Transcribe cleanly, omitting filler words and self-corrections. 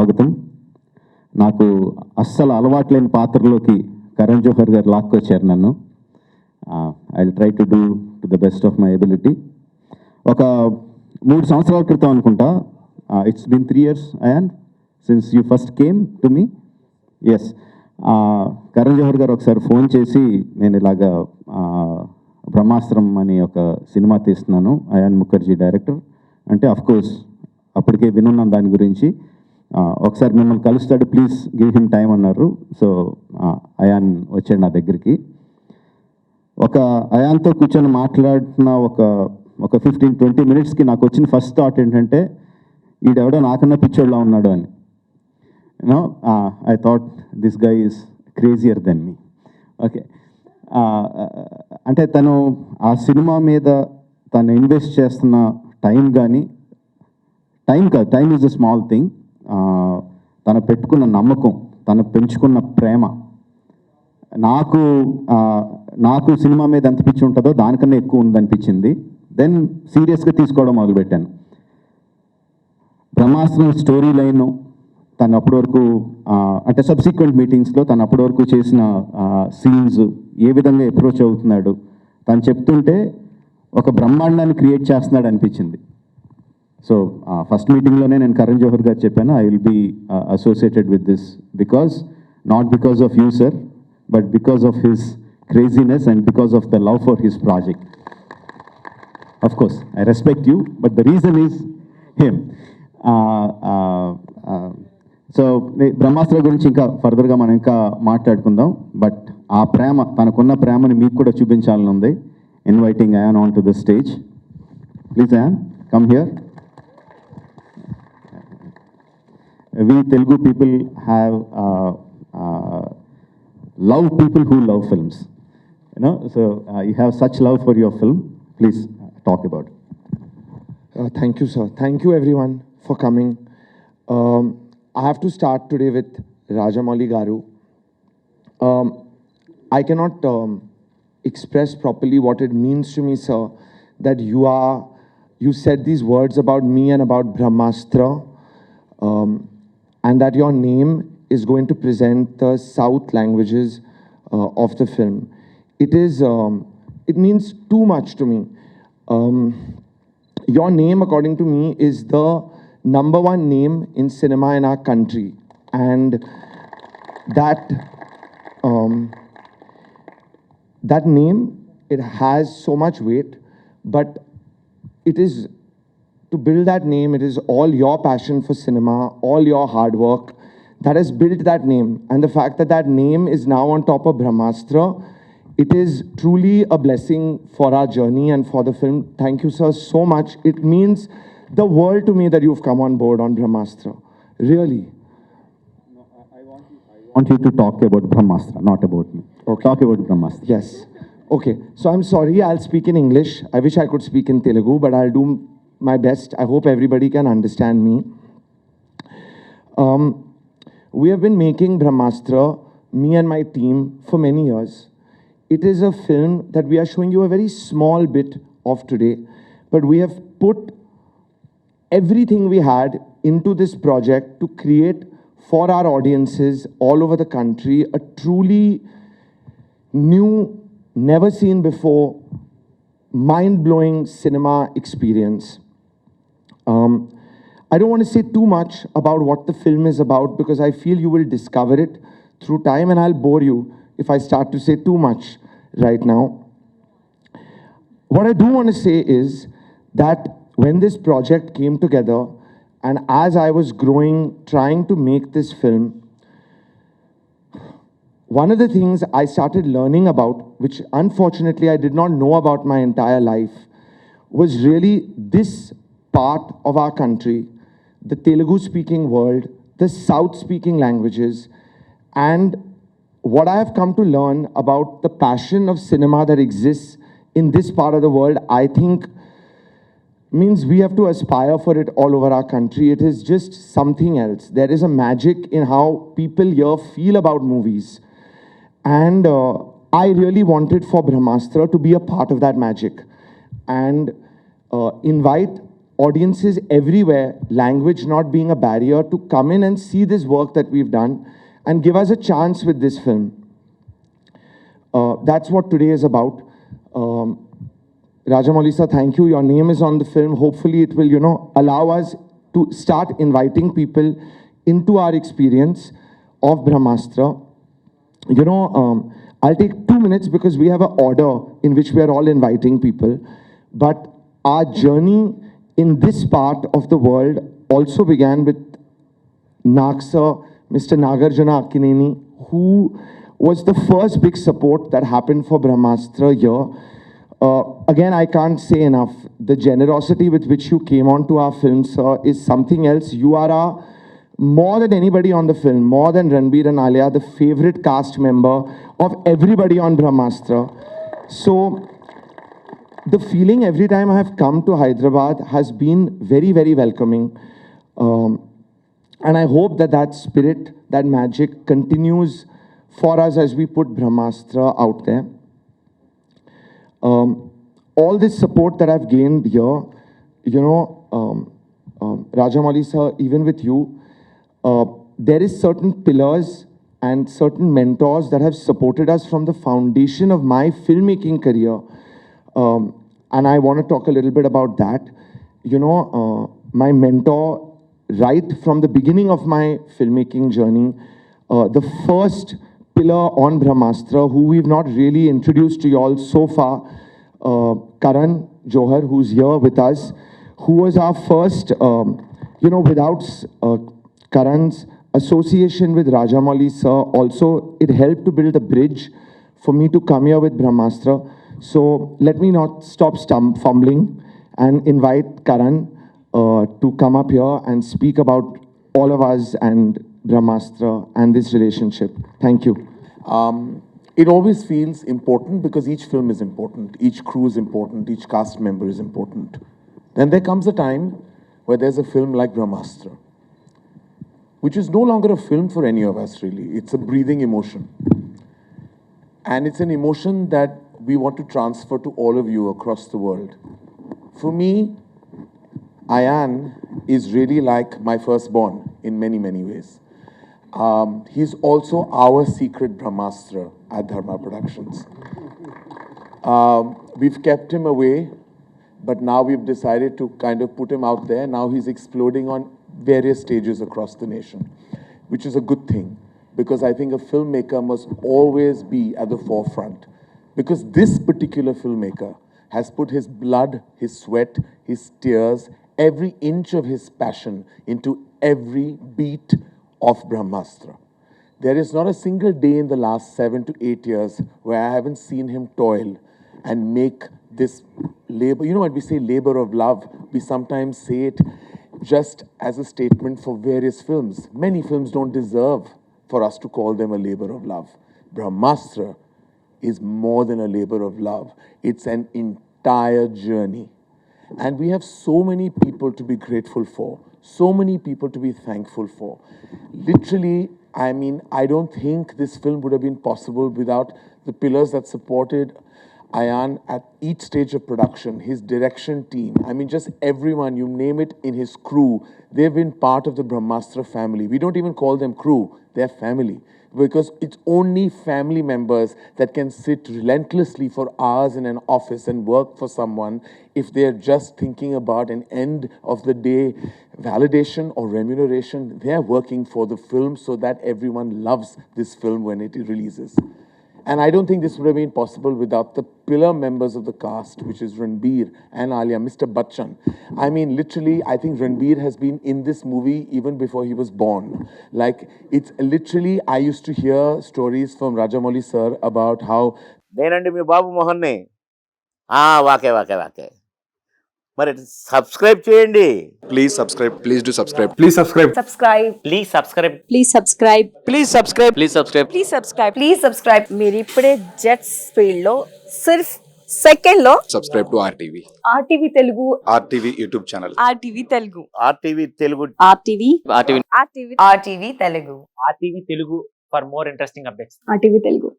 స్వాగతం. నాకు అస్సలు అలవాట్లేని పాత్రలోకి కరణ్ జోహర్ గారు లాక్కొచ్చారు నన్ను. I will try to do to the best of my ability. ఒక 3 సంవత్సరాల క్రితం అనుకుంటా, it's been 3 years and since you first came to me. Yes, Karan Johar గారు ఒకసారి ఫోన్ చేసి, నేను ఇలాగా బ్రహ్మాస్త్రం అని ఒక సినిమా తీస్తున్నాను, అయాన్ ముఖర్జీ డైరెక్టర్ అంటే, అఫ్కోర్స్ అప్పటికే వినున్నాను దాని గురించి, ఒకసారి మిమ్మల్ని కలుస్తాడు, ప్లీజ్ గివ్ హిమ్ టైం అన్నారు. సో అయాన్ వచ్చాడు నా దగ్గరికి. అయాన్తో కూర్చొని మాట్లాడిన ఒక 15-20 minutesకి నాకు వచ్చిన ఫస్ట్ థాట్ ఏంటంటే, ఈడెవడో నాకన్నా పిచ్చోడ్లా ఉన్నాడు అని. You know, I thought this guy is crazier then me. Okay, అంటే తను ఆ సినిమా మీద తను ఇన్వెస్ట్ చేస్తున్న టైం కానీ, time is a small thing, తను పెట్టుకున్న నమ్మకం, తను పెంచుకున్న ప్రేమ, నాకు సినిమా మీద ఎంత పిచ్చి ఉంటుందో దానికన్నా ఎక్కువ ఉందనిపించింది. దెన్ సీరియస్గా తీసుకోవడం మొదలుపెట్టాను. బ్రహ్మాస్త్రం స్టోరీ లైను తను అప్పటి వరకు, అంటే సబ్సిక్వెంట్ మీటింగ్స్లో తను అప్పటి వరకు చేసిన సీన్స్ ఏ విధంగా అప్రోచ్ అవుతున్నాడు, తను చెప్తుంటే ఒక బ్రహ్మాండాన్ని క్రియేట్ చేస్తున్నాడు అనిపించింది. సో ఫస్ట్ మీటింగ్లోనే నేను కరణ్ జోహర్ గారు చెప్పాను, I will be associated with this not because of you sir, but because of his craziness and because of the love for his project. Of course, I respect you, but the reason is him. So Brahmastra గురించి ఇంకా ఫర్దర్గా మనం ఇంకా మాట్లాడుకుందాం. But ఆ ప్రేమ, తనకున్న ప్రేమని మీకు కూడా చూపించాలని ఉంది. Inviting Ayan on to the stage. Please Ayan, come here. We Telugu people have love people who love films. You know, so you have such love for your film. Please talk about it. Thank you, sir. Thank you, everyone, for coming. I have to start today with Rajamouli Garu. I cannot express properly what it means to me, sir, that you said these words about me and about Brahmastra, and that your name is going to present the South languages of the film. It means too much to me. Your name, according to me, is the #1 name in cinema in our country, and that name, it has so much weight, but it is, to build that name, it is all your passion for cinema, all your hard work that has built that name. And the fact that that name is now on top of Brahmastra, it is truly a blessing for our journey and for the film. Thank you, sir, so much. It means the world to me that you've come on board on Brahmastra. Really. No, I want you to talk about Brahmastra, not about me. Okay. Talk about Brahmastra. Yes. Okay. So I'm sorry, I'll speak in English. I wish I could speak in Telugu, but I'll do my best. I hope everybody can understand me. We have been making Brahmastra, me and my team, for many years. It is a film that we are showing you a very small bit of today, but we have put everything we had into this project to create for our audiences all over the country a truly new, never seen before, mind-blowing cinema experience. I don't want to say too much about what the film is about, because I feel you will discover it through time, and I'll bore you if I start to say too much right now. What I do want to say is that when this project came together, and as I was growing, trying to make this film, one of the things I started learning about, which unfortunately I did not know about my entire life, was really this part of our country, the Telugu-speaking world, the South-speaking languages, and what I have come to learn about the passion of cinema that exists in this part of the world, I think means we have to aspire for it all over our country. It is just something else. There is a magic in how people here feel about movies. And I really wanted for Brahmastra to be a part of that magic and invite audiences everywhere, language not being a barrier, to come in and see this work that we've done and give us a chance with this film. That's what today is about. Rajamouli sir, thank you. Your name is on the film. Hopefully it will, allow us to start inviting people into our experience of Brahmastra. I'll take 2 minutes because we have an order in which we are all inviting people. But our journey in this part of the world also began with Nagsa, Mr. Nagarjuna Akkineni, who was the first big support that happened for Brahmastra here. Again, I can't say enough. The generosity with which you came onto our film, sir, is something else. You are more than anybody on the film, more than Ranbir and Alia, the favorite cast member of everybody on Brahmastra. So the feeling every time I have come to Hyderabad has been very, very welcoming. And I hope that that spirit, that magic continues for us as we put Brahmastra out there. All this support that I've gained here, Rajamouli sir, even with you, there is certain pillars and certain mentors that have supported us from the foundation of my filmmaking career. And I want to talk a little bit about that. My mentor, right from the beginning of my filmmaking journey, the first pillar on Brahmastra, who we've not really introduced to you all so far, Karan Johar, who's here with us, who was our first, without Karan's association with Rajamouli sir, also it helped to build a bridge for me to come here with Brahmastra. So let me not stop fumbling and invite Karan to come up here and speak about all of us and Brahmastra and this relationship. Thank you. It always feels important because each film is important, each crew is important, each cast member is important. Then there comes a time where there's a film like Brahmastra, which is no longer a film for any of us really. It's a breathing emotion. And it's an emotion that we want to transfer to all of you across the world. For me, Ayan is really like my firstborn in many, many ways. He's also our secret Brahmastra at Dharma Productions. We've kept him away, but now we've decided to kind of put him out there. Now he's exploding on various stages across the nation, which is a good thing, because I think a filmmaker must always be at the forefront, because this particular filmmaker has put his blood, his sweat, his tears, every inch of his passion into every beat of Brahmastra. There is not a single day in the last 7 to 8 years where I haven't seen him toil and make this labor. You know what we say, labor of love? We sometimes say it just as a statement for various films. Many films don't deserve for us to call them a labor of love. Brahmastra is more than a labor of love. It's an entire journey. And we have so many people to be grateful for, so many people to be thankful for. Literally, I mean, I don't think this film would have been possible without the pillars that supported Ayan at each stage of production, his direction team. I mean, just everyone, you name it, in his crew. They've been part of the Brahmastra family. We don't even call them crew, they're family. Because it's only family members that can sit relentlessly for hours in an office and work for someone if they're just thinking about an end of the day validation or remuneration. They're working for the film so that everyone loves this film when it releases. And I don't think this would have been possible without the pillar members of the cast, which is Ranbir and Alia, Mr. Bachchan. I mean, literally, I think Ranbir has been in this movie even before he was born. Like, it's literally, I used to hear stories from Rajamouli sir about how... నేనండి మీ బాబు మోహన్ని వాకే వాకే వాకే మరి subscribe చేయండి Please subscribe. Please do subscribe. Please subscribe. subscribe please subscribe please subscribe please subscribe please subscribe please subscribe మీరు ఇప్పుడే jets speed లో సిర్ఫ్ second లో Subscribe to RTV. RTV Telugu RTV YouTube channel. RTV Telugu RTV Telugu RTV Telugu RTV Telugu for more interesting updates. RTV Telugu